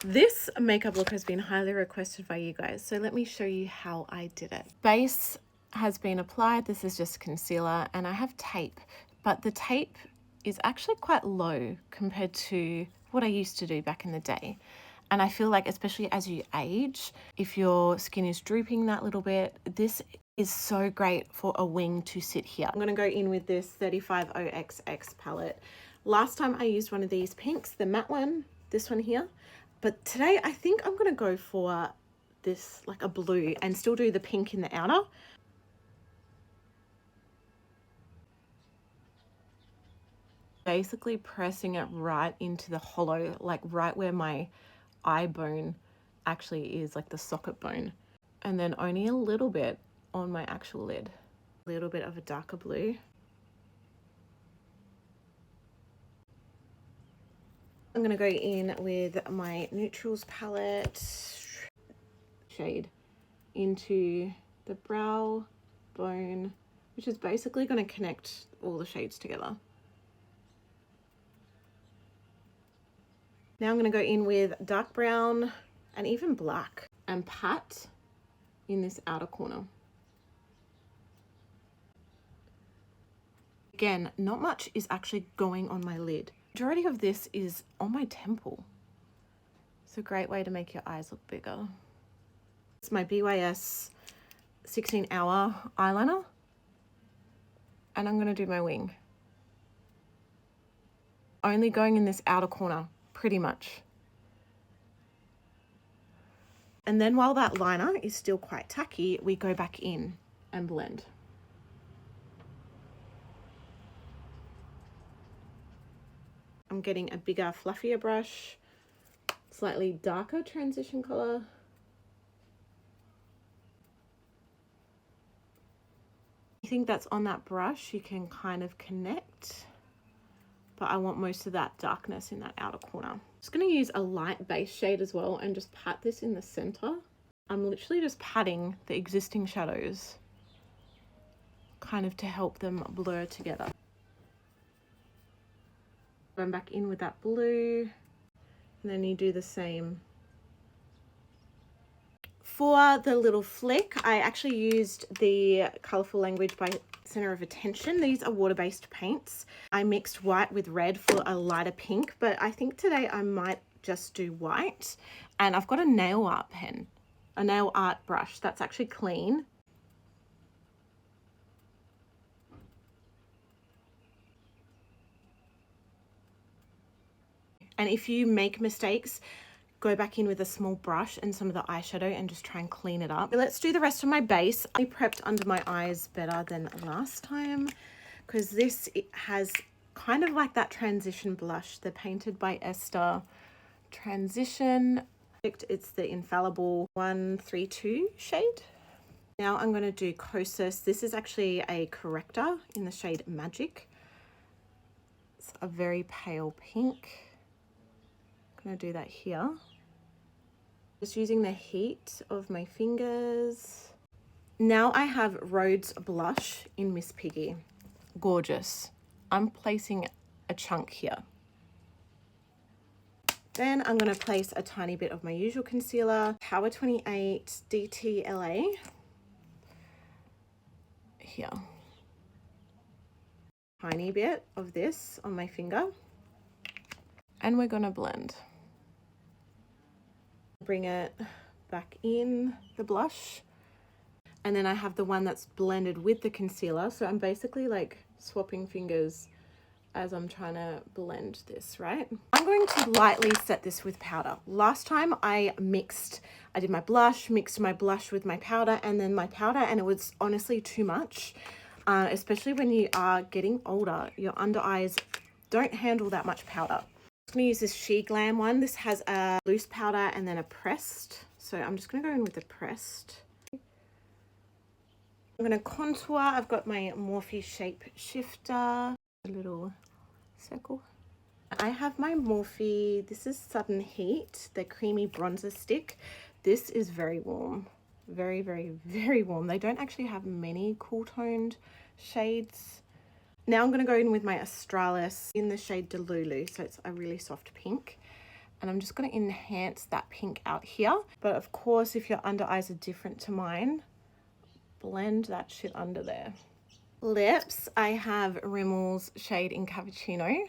This makeup look has been highly requested by you guys, so let me show you how I did it. Base has been applied. This is just concealer, and I have tape, but the tape is actually quite low compared to what I used to do back in the day. And I feel like, especially as you age, if your skin is drooping that little bit, this is so great for a wing to sit here. I'm going to go in with this 350XX palette. Last time I used one of these pinks, the matte one, this one here. But today I think I'm going to go for this, like a blue, and still do the pink in the outer. Basically pressing it right into the hollow, like right where my eye bone actually is, like the socket bone. And then only a little bit on my actual lid. A little bit of a darker blue. I'm going to go in with my neutrals palette, shade into the brow bone, which is basically going to connect all the shades together. Now I'm going to go in with dark brown and even black and pat in this outer corner. Again, not much is actually going on my lid. Majority of this is on my temple. It's a great way to make your eyes look bigger. It's my BYS 16-hour eyeliner, and I'm going to do my wing. Only going in this outer corner, pretty much. And then while that liner is still quite tacky, we go back in and blend. I'm getting a bigger, fluffier brush, slightly darker transition color. Anything that's on that brush, you can kind of connect, but I want most of that darkness in that outer corner. I'm just going to use a light base shade as well and just pat this in the center. I'm literally just patting the existing shadows, kind of to help them blur together. Going back in with that blue, and then you do the same. For the little flick, I actually used the Colourful Language by Center of Attention. These are water-based paints. I mixed white with red for a lighter pink, but I think today I might just do white. And I've got a nail art pen, a nail art brush that's actually clean. And if you make mistakes, go back in with a small brush and some of the eyeshadow and just try and clean it up. Let's do the rest of my base. I prepped under my eyes better than last time because this, it has kind of like that transition blush, the Painted by Esther transition. It's the Infallible 132 shade. Now I'm going to do Kosas. This is actually a corrector in the shade Magic. It's a very pale pink. I'm going to do that here. Just using the heat of my fingers. Now I have Rhodes blush in Miss Piggy. Gorgeous. I'm placing a chunk here. Then I'm going to place a tiny bit of my usual concealer, Power 28 DTLA, here. Tiny bit of this on my finger. And we're going to blend. Bring it back in the blush, and then I have the one that's blended with the concealer, so I'm basically like swapping fingers as I'm trying to blend this, right? I'm going to lightly set this with powder. Last time I did my blush, mixed my blush with my powder and then my powder, and it was honestly too much, especially when you are getting older. Your under eyes don't handle that much powder. I'm going to use this She Glam one. This has a loose powder and then a pressed. So I'm just going to go in with the pressed. I'm going to contour. I've got my Morphe Shape Shifter. A little circle. I have my Morphe. This is Sudden Heat, the creamy bronzer stick. This is very warm. Very, very, very warm. They don't actually have many cool toned shades. Now I'm going to go in with my Australis in the shade Delulu, so it's a really soft pink. And I'm just going to enhance that pink out here. But of course, if your under eyes are different to mine, blend that shit under there. Lips, I have Rimmel's shade in Cappuccino.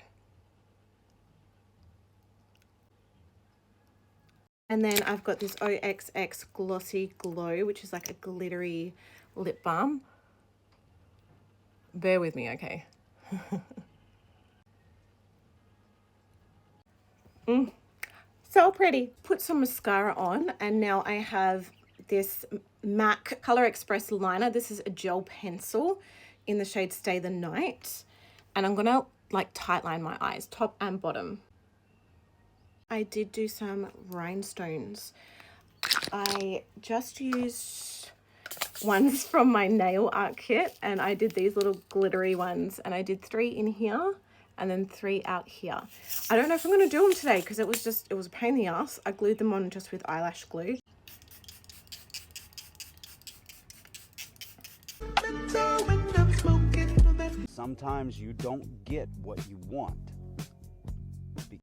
And then I've got this OXX Glossy Glow, which is like a glittery lip balm. Bear with me, okay? So pretty. Put some mascara on, and now I have this MAC Color Express liner. This is a gel pencil in the shade Stay the Night. And I'm gonna like tight line my eyes, top and bottom. I did do some rhinestones. I just used ones from my nail art kit, and I did these little glittery ones, and I did 3 in here and then 3 out here. I don't know if I'm going to do them today because it was a pain in the ass. I glued them on just with eyelash glue. Sometimes you don't get what you want.